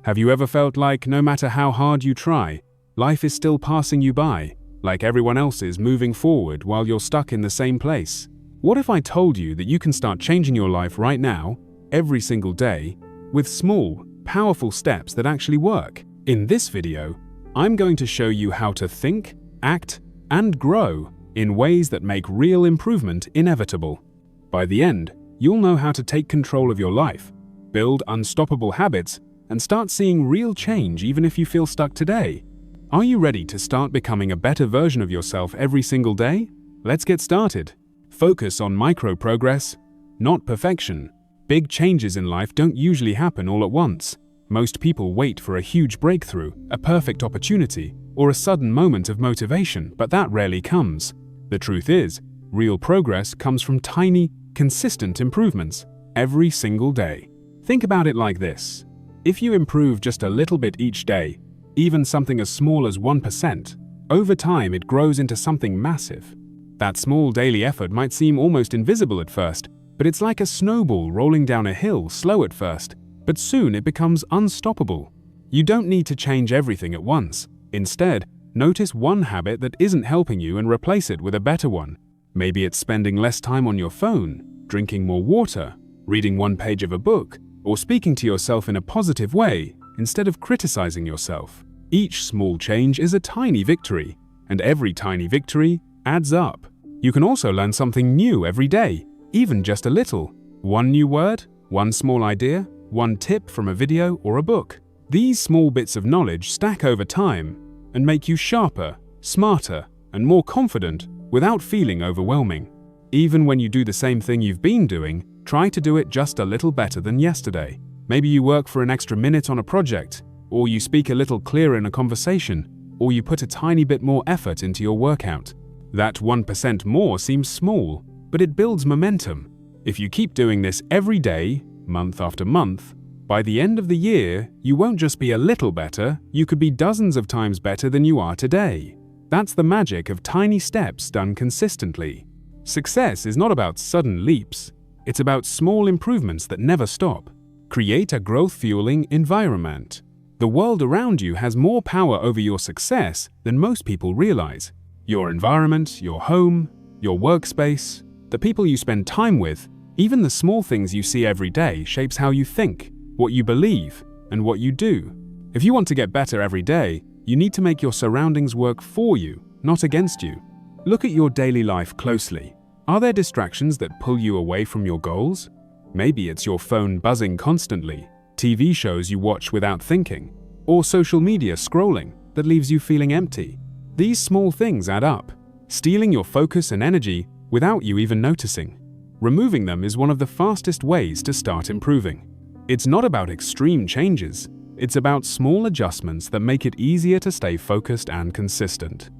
Have you ever felt like no matter how hard you try, life is still passing you by, like everyone else is moving forward while you're stuck in the same place? What if I told you that you can start changing your life right now, every single day, with small, powerful steps that actually work? In this video, I'm going to show you how to think, act, and grow in ways that make real improvement inevitable. By the end, you'll know how to take control of your life, build unstoppable habits, and start seeing real change even if you feel stuck today. Are you ready to start becoming a better version of yourself every single day? Let's get started. Focus on micro progress, not perfection. Big changes in life don't usually happen all at once. Most people wait for a huge breakthrough, a perfect opportunity, or a sudden moment of motivation, but that rarely comes. The truth is, real progress comes from tiny, consistent improvements every single day. Think about it like this. If you improve just a little bit each day, even something as small as 1%, over time it grows into something massive. That small daily effort might seem almost invisible at first, but it's like a snowball rolling down a hill, slow at first, but soon it becomes unstoppable. You don't need to change everything at once. Instead, notice one habit that isn't helping you and replace it with a better one. Maybe it's spending less time on your phone, drinking more water, reading one page of a book, or speaking to yourself in a positive way instead of criticizing yourself. Each small change is a tiny victory, and every tiny victory adds up. You can also learn something new every day, even just a little. One new word, one small idea, one tip from a video or a book. These small bits of knowledge stack over time and make you sharper, smarter, and more confident without feeling overwhelming. Even when you do the same thing you've been doing, try to do it just a little better than yesterday. Maybe you work for an extra minute on a project, or you speak a little clearer in a conversation, or you put a tiny bit more effort into your workout. That 1% more seems small, but it builds momentum. If you keep doing this every day, month after month, by the end of the year, you won't just be a little better, you could be dozens of times better than you are today. That's the magic of tiny steps done consistently. Success is not about sudden leaps. It's about small improvements that never stop. Create a growth-fueling environment. The world around you has more power over your success than most people realize. Your environment, your home, your workspace, the people you spend time with, even the small things you see every day shapes how you think, what you believe, and what you do. If you want to get better every day, you need to make your surroundings work for you, not against you. Look at your daily life closely. Are there distractions that pull you away from your goals? Maybe it's your phone buzzing constantly, TV shows you watch without thinking, or social media scrolling that leaves you feeling empty. These small things add up, stealing your focus and energy without you even noticing. Removing them is one of the fastest ways to start improving. It's not about extreme changes, it's about small adjustments that make it easier to stay focused and consistent.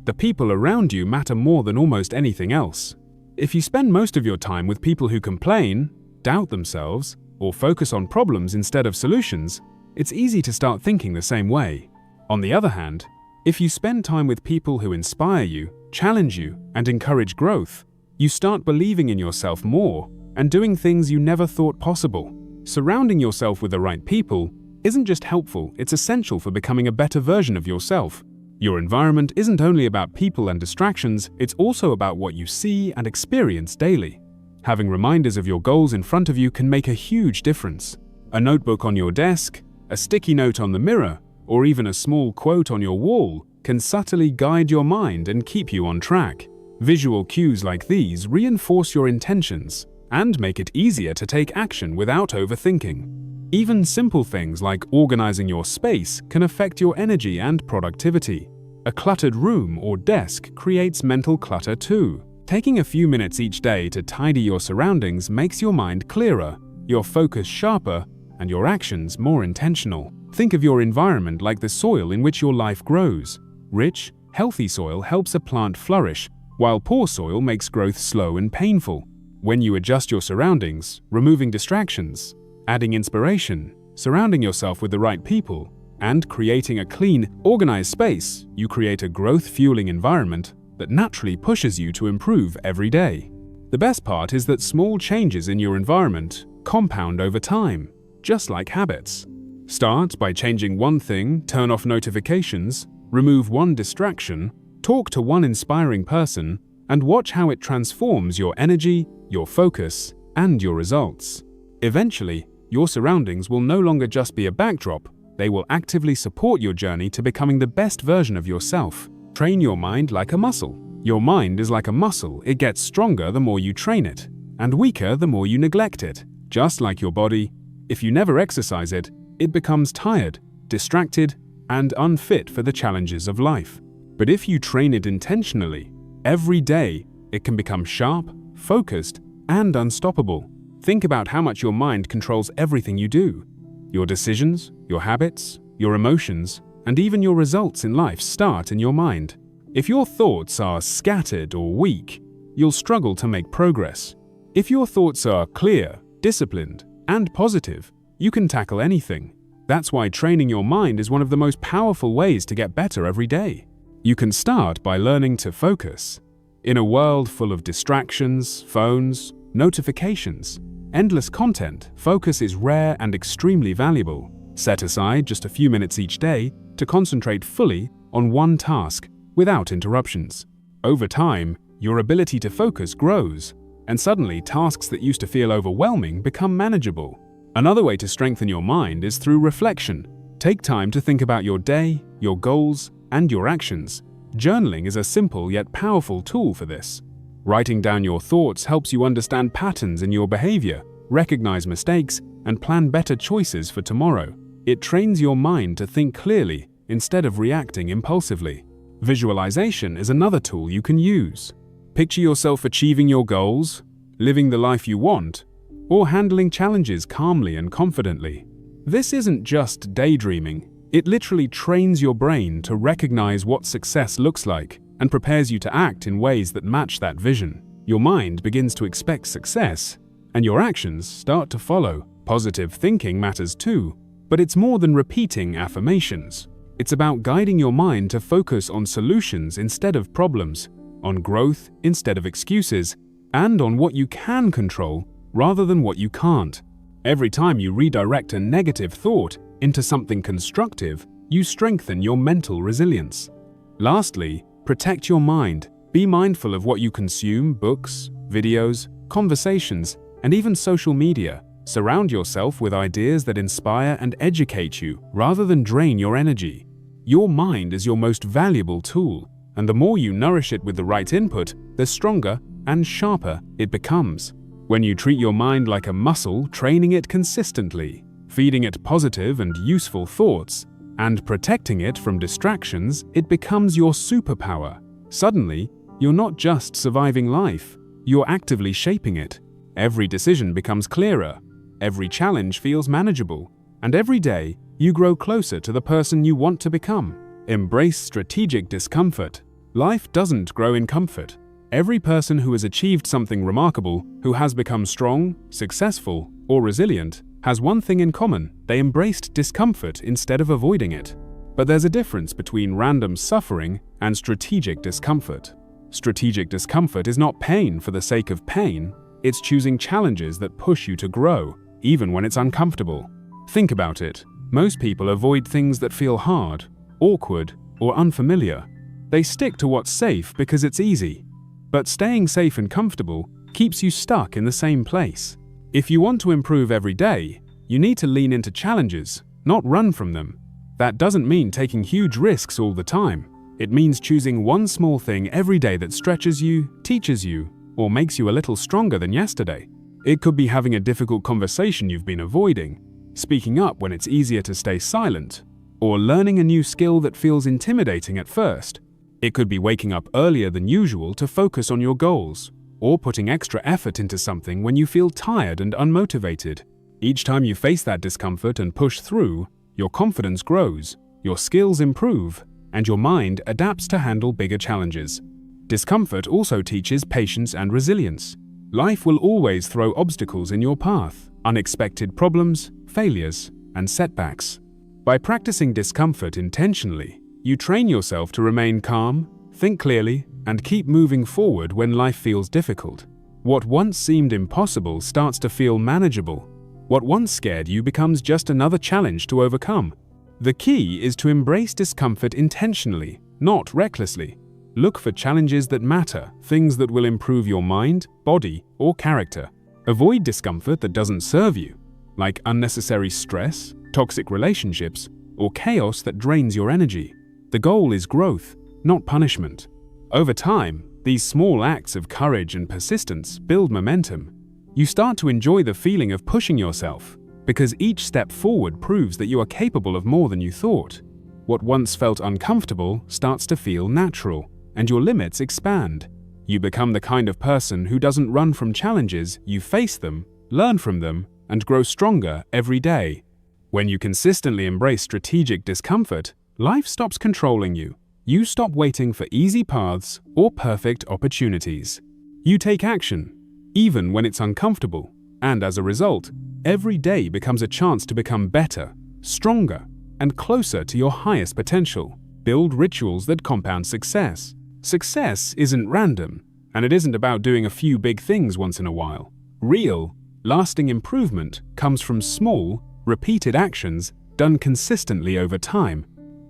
The people around you matter more than almost anything else. If you spend most of your time with people who complain, doubt themselves, or focus on problems instead of solutions, it's easy to start thinking the same way. On the other hand, if you spend time with people who inspire you, challenge you, and encourage growth, you start believing in yourself more and doing things you never thought possible. Surrounding yourself with the right people isn't just helpful, it's essential for becoming a better version of yourself. Your environment isn't only about people and distractions, it's also about what you see and experience daily. Having reminders of your goals in front of you can make a huge difference. A notebook on your desk, a sticky note on the mirror, or even a small quote on your wall can subtly guide your mind and keep you on track. Visual cues like these reinforce your intentions and make it easier to take action without overthinking. Even simple things like organizing your space can affect your energy and productivity. A cluttered room or desk creates mental clutter too. Taking a few minutes each day to tidy your surroundings makes your mind clearer, your focus sharper, and your actions more intentional. Think of your environment like the soil in which your life grows. Rich, healthy soil helps a plant flourish, while poor soil makes growth slow and painful. When you adjust your surroundings, removing distractions, adding inspiration, surrounding yourself with the right people, and creating a clean, organized space, you create a growth-fueling environment that naturally pushes you to improve every day. The best part is that small changes in your environment compound over time, just like habits. Start by changing one thing, turn off notifications, remove one distraction, talk to one inspiring person, and watch how it transforms your energy, your focus, and your results. Eventually, your surroundings will no longer just be a backdrop, they will actively support your journey to becoming the best version of yourself. Train your mind like a muscle. Your mind is like a muscle, it gets stronger the more you train it, and weaker the more you neglect it. Just like your body, if you never exercise it, it becomes tired, distracted, and unfit for the challenges of life. But if you train it intentionally, every day, it can become sharp, focused, and unstoppable. Think about how much your mind controls everything you do. Your decisions, your habits, your emotions, and even your results in life start in your mind. If your thoughts are scattered or weak, you'll struggle to make progress. If your thoughts are clear, disciplined, and positive, you can tackle anything. That's why training your mind is one of the most powerful ways to get better every day. You can start by learning to focus. In a world full of distractions, phones, notifications, endless content, focus is rare and extremely valuable. Set aside just a few minutes each day to concentrate fully on one task without interruptions. Over time, your ability to focus grows, and suddenly tasks that used to feel overwhelming become manageable. Another way to strengthen your mind is through reflection. Take time to think about your day, your goals, and your actions. Journaling is a simple yet powerful tool for this. Writing down your thoughts helps you understand patterns in your behavior, recognize mistakes, and plan better choices for tomorrow. It trains your mind to think clearly instead of reacting impulsively. Visualization is another tool you can use. Picture yourself achieving your goals, living the life you want, or handling challenges calmly and confidently. This isn't just daydreaming. It literally trains your brain to recognize what success looks like and prepares you to act in ways that match that vision. Your mind begins to expect success, and your actions start to follow. Positive thinking matters too, but it's more than repeating affirmations. It's about guiding your mind to focus on solutions instead of problems, on growth instead of excuses, and on what you can control rather than what you can't. Every time you redirect a negative thought into something constructive, you strengthen your mental resilience. Lastly, protect your mind. Be mindful of what you consume: books, videos, conversations, and even social media. Surround yourself with ideas that inspire and educate you rather than drain your energy. Your mind is your most valuable tool, and the more you nourish it with the right input, the stronger and sharper it becomes. When you treat your mind like a muscle, training it consistently, feeding it positive and useful thoughts, and protecting it from distractions, it becomes your superpower. Suddenly, you're not just surviving life, you're actively shaping it. Every decision becomes clearer, every challenge feels manageable, and every day you grow closer to the person you want to become. Embrace strategic discomfort. Life doesn't grow in comfort. Every person who has achieved something remarkable, who has become strong, successful, or resilient, has one thing in common: they embraced discomfort instead of avoiding it. But there's a difference between random suffering and strategic discomfort. Strategic discomfort is not pain for the sake of pain, it's choosing challenges that push you to grow, even when it's uncomfortable. Think about it. Most people avoid things that feel hard, awkward, or unfamiliar. They stick to what's safe because it's easy. But staying safe and comfortable keeps you stuck in the same place. If you want to improve every day, you need to lean into challenges, not run from them. That doesn't mean taking huge risks all the time. It means choosing one small thing every day that stretches you, teaches you, or makes you a little stronger than yesterday. It could be having a difficult conversation you've been avoiding, speaking up when it's easier to stay silent, or learning a new skill that feels intimidating at first. It could be waking up earlier than usual to focus on your goals, or putting extra effort into something when you feel tired and unmotivated. Each time you face that discomfort and push through, your confidence grows, your skills improve, and your mind adapts to handle bigger challenges. Discomfort also teaches patience and resilience. Life will always throw obstacles in your path: unexpected problems, failures, and setbacks. By practicing discomfort intentionally, you train yourself to remain calm, think clearly, and keep moving forward when life feels difficult. What once seemed impossible starts to feel manageable. What once scared you becomes just another challenge to overcome. The key is to embrace discomfort intentionally, not recklessly. Look for challenges that matter, things that will improve your mind, body, or character. Avoid discomfort that doesn't serve you, like unnecessary stress, toxic relationships, or chaos that drains your energy. The goal is growth, not punishment. Over time, these small acts of courage and persistence build momentum. You start to enjoy the feeling of pushing yourself, because each step forward proves that you are capable of more than you thought. What once felt uncomfortable starts to feel natural, and your limits expand. You become the kind of person who doesn't run from challenges, you face them, learn from them, and grow stronger every day. When you consistently embrace strategic discomfort, life stops controlling you. You stop waiting for easy paths or perfect opportunities. You take action, even when it's uncomfortable, and as a result, every day becomes a chance to become better, stronger, and closer to your highest potential. Build rituals that compound success. Success isn't random, and it isn't about doing a few big things once in a while. Real, lasting improvement comes from small, repeated actions done consistently over time.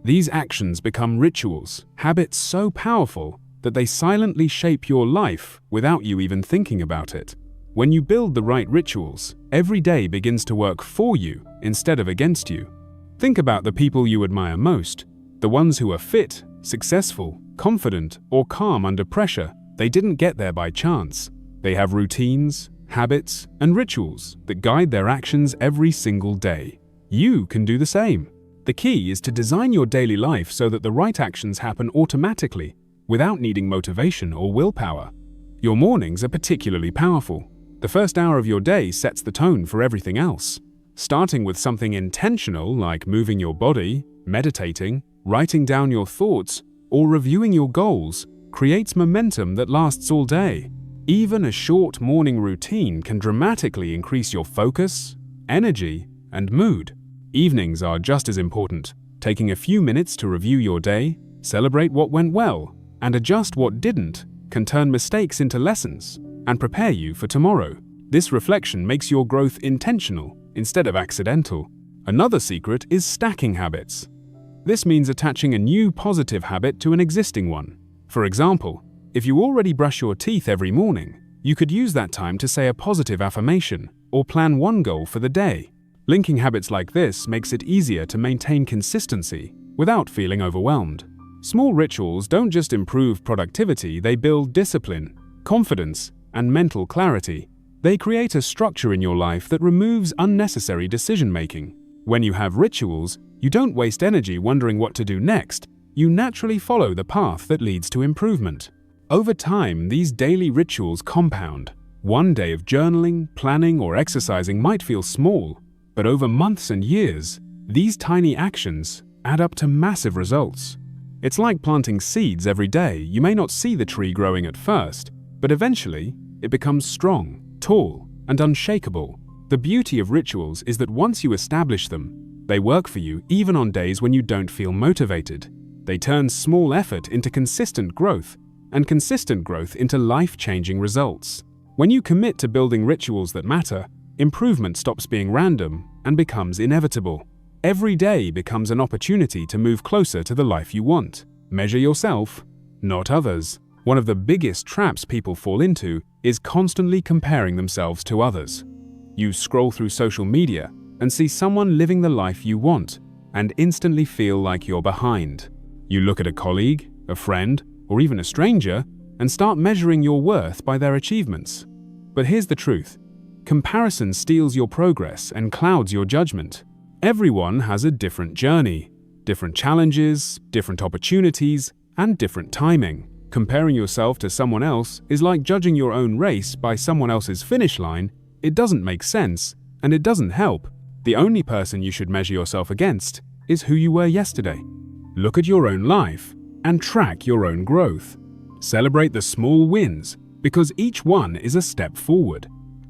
These actions become rituals, habits so powerful that they silently shape your life without you even thinking about it. When you build the right rituals, every day begins to work for you instead of against you. Think about the people you admire most, the ones who are fit, successful, confident, or calm under pressure. They didn't get there by chance. They have routines, habits, and rituals that guide their actions every single day. You can do the same. The key is to design your daily life so that the right actions happen automatically, without needing motivation or willpower. Your mornings are particularly powerful. The first hour of your day sets the tone for everything else. Starting with something intentional like moving your body, meditating, writing down your thoughts, or reviewing your goals creates momentum that lasts all day. Even a short morning routine can dramatically increase your focus, energy, and mood. Evenings are just as important. Taking a few minutes to review your day, celebrate what went well, and adjust what didn't can turn mistakes into lessons and prepare you for tomorrow. This reflection makes your growth intentional instead of accidental. Another secret is stacking habits. This means attaching a new positive habit to an existing one. For example, if you already brush your teeth every morning, you could use that time to say a positive affirmation or plan one goal for the day. Linking habits like this makes it easier to maintain consistency without feeling overwhelmed. Small rituals don't just improve productivity, they build discipline, confidence, and mental clarity. They create a structure in your life that removes unnecessary decision-making. When you have rituals, you don't waste energy wondering what to do next. You naturally follow the path that leads to improvement. Over time, these daily rituals compound. One day of journaling, planning, or exercising might feel small, but over months and years, these tiny actions add up to massive results. It's like planting seeds every day. You may not see the tree growing at first, but eventually, it becomes strong, tall, and unshakable. The beauty of rituals is that once you establish them, they work for you even on days when you don't feel motivated. They turn small effort into consistent growth, and consistent growth into life-changing results. When you commit to building rituals that matter, improvement stops being random and becomes inevitable. Every day becomes an opportunity to move closer to the life you want. Measure yourself, not others. One of the biggest traps people fall into is constantly comparing themselves to others. You scroll through social media and see someone living the life you want and instantly feel like you're behind. You look at a colleague, a friend, or even a stranger and start measuring your worth by their achievements. But here's the truth. Comparison steals your progress and clouds your judgment. Everyone has a different journey, different challenges, different opportunities, and different timing. Comparing yourself to someone else is like judging your own race by someone else's finish line. It doesn't make sense, and it doesn't help. The only person you should measure yourself against is who you were yesterday. Look at your own life and track your own growth. Celebrate the small wins, because each one is a step forward.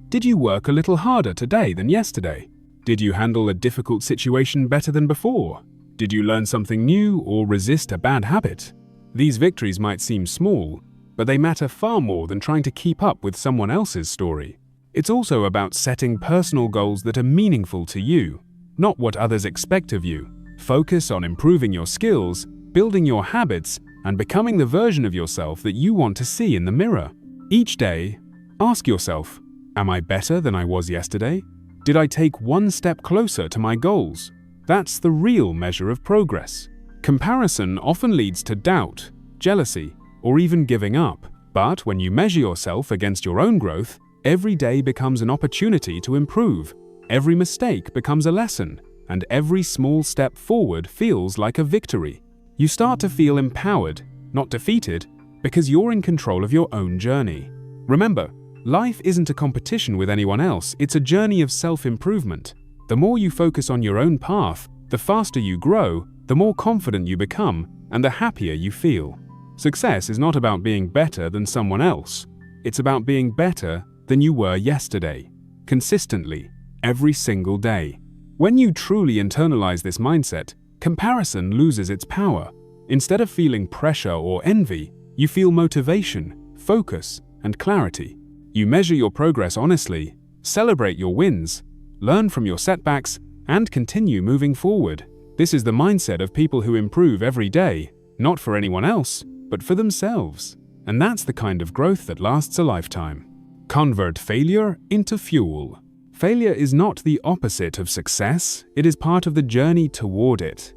Did you work a little harder today than yesterday? Did you handle a difficult situation better than before? Did you learn something new or resist a bad habit? These victories might seem small, but they matter far more than trying to keep up with someone else's story. It's also about setting personal goals that are meaningful to you, not what others expect of you. Focus on improving your skills, building your habits, and becoming the version of yourself that you want to see in the mirror. Each day, ask yourself, am I better than I was yesterday? Did I take one step closer to my goals? That's the real measure of progress. Comparison often leads to doubt, jealousy, or even giving up. But when you measure yourself against your own growth, every day becomes an opportunity to improve. Every mistake becomes a lesson, and every small step forward feels like a victory. You start to feel empowered, not defeated, because you're in control of your own journey. Remember, life isn't a competition with anyone else, it's a journey of self-improvement. The more you focus on your own path, the faster you grow, the more confident you become, and the happier you feel. Success is not about being better than someone else. It's about being better than you were yesterday, consistently, every single day. When you truly internalize this mindset, comparison loses its power. Instead of feeling pressure or envy, you feel motivation, focus, and clarity. You measure your progress honestly, celebrate your wins, learn from your setbacks, and continue moving forward. This is the mindset of people who improve every day, not for anyone else, but for themselves. And that's the kind of growth that lasts a lifetime. Convert failure into fuel. Failure is not the opposite of success, it is part of the journey toward it.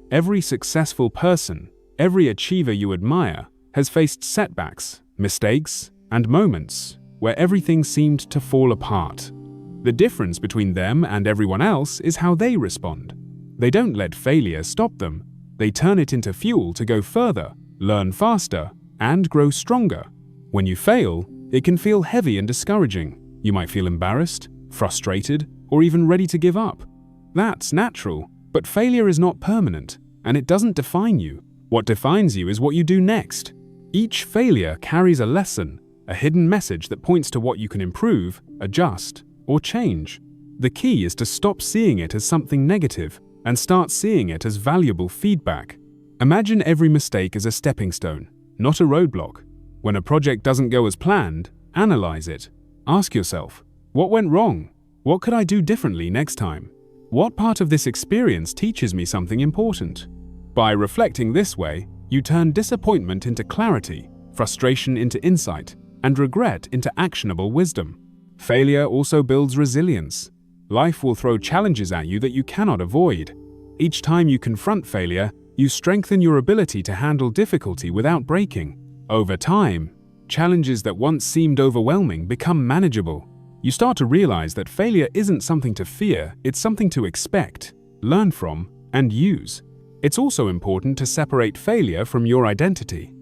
Every successful person, every achiever you admire, has faced setbacks, mistakes, and moments where everything seemed to fall apart. The difference between them and everyone else is how they respond. They don't let failure stop them. They turn it into fuel to go further, learn faster, and grow stronger. When you fail, it can feel heavy and discouraging. You might feel embarrassed, frustrated, or even ready to give up. That's natural, but failure is not permanent, and it doesn't define you. What defines you is what you do next. Each failure carries a lesson, a hidden message that points to what you can improve, adjust, or change. The key is to stop seeing it as something negative and start seeing it as valuable feedback. Imagine every mistake as a stepping stone, not a roadblock. When a project doesn't go as planned, analyze it. Ask yourself, what went wrong? What could I do differently next time? What part of this experience teaches me something important? By reflecting this way, you turn disappointment into clarity, frustration into insight, and regret into actionable wisdom. Failure also builds resilience. Life will throw challenges at you that you cannot avoid. Each time you confront failure, you strengthen your ability to handle difficulty without breaking. Over time, challenges that once seemed overwhelming become manageable. You start to realize that failure isn't something to fear, it's something to expect, learn from, and use. It's also important to separate failure from your identity.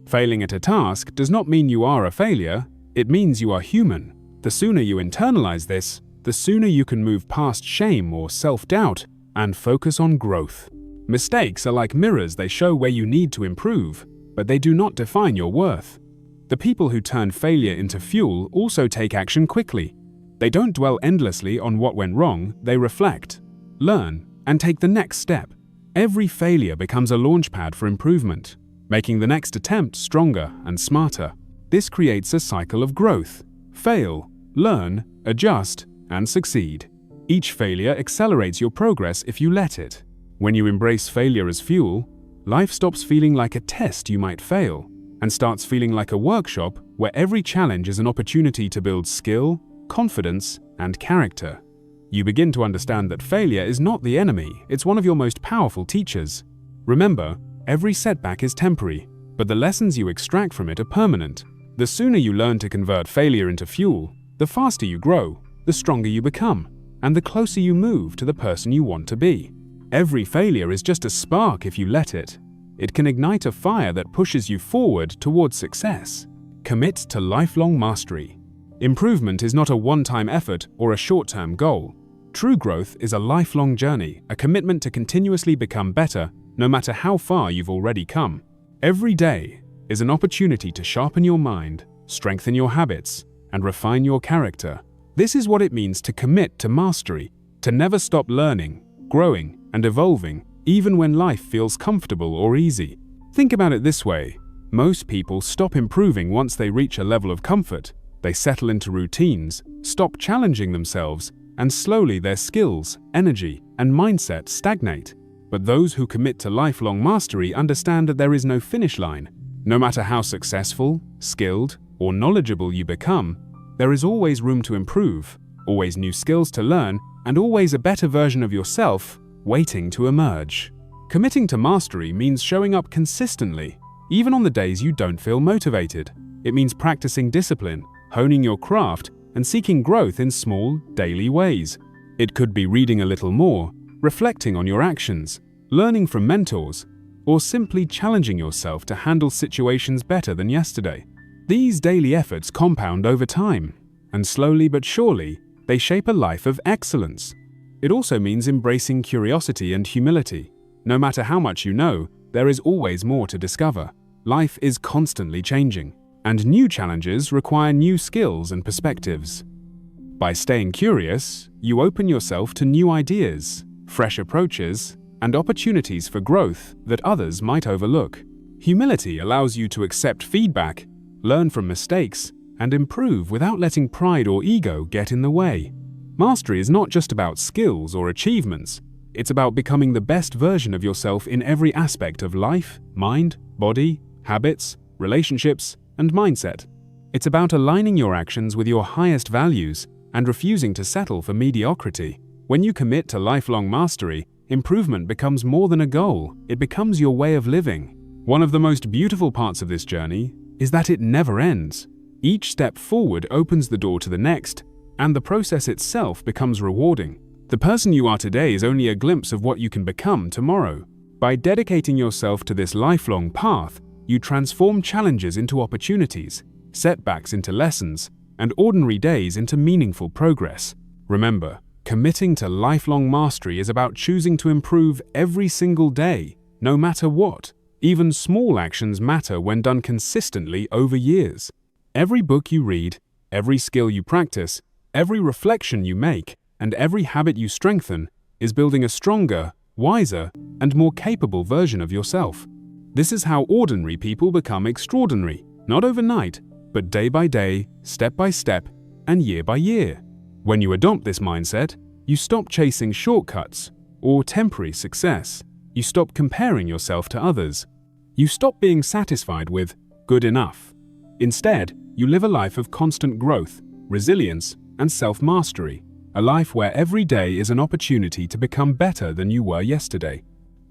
Failing at a task does not mean you are a failure, it means you are human. The sooner you internalize this, the sooner you can move past shame or self-doubt and focus on growth. Mistakes are like mirrors, they show where you need to improve, but they do not define your worth. The people who turn failure into fuel also take action quickly. They don't dwell endlessly on what went wrong, they reflect, learn, and take the next step. Every failure becomes a launchpad for improvement, making the next attempt stronger and smarter. This creates a cycle of growth. Fail, learn, adjust, and succeed. Each failure accelerates your progress if you let it. When you embrace failure as fuel, life stops feeling like a test you might fail, and starts feeling like a workshop where every challenge is an opportunity to build skill, confidence, and character. You begin to understand that failure is not the enemy, it's one of your most powerful teachers. Remember, every setback is temporary, but the lessons you extract from it are permanent. The sooner you learn to convert failure into fuel, the faster you grow, the stronger you become, and the closer you move to the person you want to be. Every failure is just a spark if you let it. It can ignite a fire that pushes you forward towards success. Commit to lifelong mastery. Improvement is not a one-time effort or a short-term goal. True growth is a lifelong journey, a commitment to continuously become better, no matter how far you've already come. Every day is an opportunity to sharpen your mind, strengthen your habits, and refine your character. This is what it means to commit to mastery, to never stop learning, growing, and evolving, even when life feels comfortable or easy. Think about it this way. Most people stop improving once they reach a level of comfort. They settle into routines, stop challenging themselves, and slowly their skills, energy, and mindset stagnate. But those who commit to lifelong mastery understand that there is no finish line. No matter how successful, skilled, or knowledgeable you become, there is always room to improve, always new skills to learn, and always a better version of yourself waiting to emerge. Committing to mastery means showing up consistently, even on the days you don't feel motivated. It means practicing discipline, honing your craft, and seeking growth in small, daily ways. It could be reading a little more, reflecting on your actions, learning from mentors, or simply challenging yourself to handle situations better than yesterday. These daily efforts compound over time, and slowly but surely, they shape a life of excellence. It also means embracing curiosity and humility. No matter how much you know, there is always more to discover. Life is constantly changing, and new challenges require new skills and perspectives. By staying curious, you open yourself to new ideas, fresh approaches, and opportunities for growth that others might overlook. Humility allows you to accept feedback, learn from mistakes, and improve without letting pride or ego get in the way. Mastery is not just about skills or achievements. It's about becoming the best version of yourself in every aspect of life, mind, body, habits, relationships, and mindset. It's about aligning your actions with your highest values and refusing to settle for mediocrity. When you commit to lifelong mastery, improvement becomes more than a goal, it becomes your way of living. One of the most beautiful parts of this journey is that it never ends. Each step forward opens the door to the next, and the process itself becomes rewarding. The person you are today is only a glimpse of what you can become tomorrow. By dedicating yourself to this lifelong path, you transform challenges into opportunities, setbacks into lessons, and ordinary days into meaningful progress. Remember, committing to lifelong mastery is about choosing to improve every single day, no matter what. Even small actions matter when done consistently over years. Every book you read, every skill you practice, every reflection you make, and every habit you strengthen is building a stronger, wiser, and more capable version of yourself. This is how ordinary people become extraordinary, not overnight, but day by day, step by step, and year by year. When you adopt this mindset, you stop chasing shortcuts or temporary success. You stop comparing yourself to others. You stop being satisfied with good enough. Instead, you live a life of constant growth, resilience, and self-mastery. A life where every day is an opportunity to become better than you were yesterday.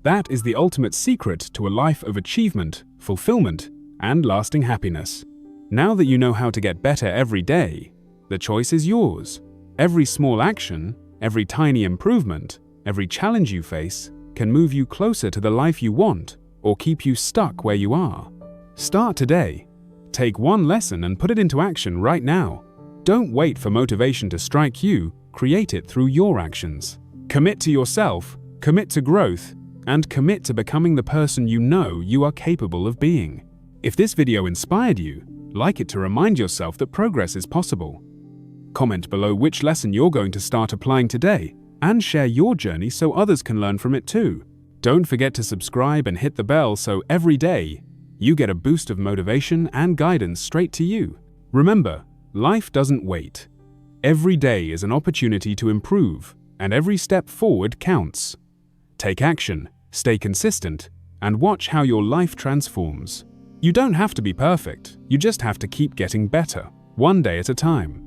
That is the ultimate secret to a life of achievement, fulfillment, and lasting happiness. Now that you know how to get better every day, the choice is yours. Every small action, every tiny improvement, every challenge you face can move you closer to the life you want or keep you stuck where you are. Start today. Take one lesson and put it into action right now. Don't wait for motivation to strike you. Create it through your actions. Commit to yourself, commit to growth, and commit to becoming the person you know you are capable of being. If this video inspired you, like it to remind yourself that progress is possible. Comment below which lesson you're going to start applying today, and share your journey so others can learn from it too. Don't forget to subscribe and hit the bell so every day you get a boost of motivation and guidance straight to you. Remember, life doesn't wait. Every day is an opportunity to improve, and every step forward counts. Take action, stay consistent, and watch how your life transforms. You don't have to be perfect, you just have to keep getting better, one day at a time.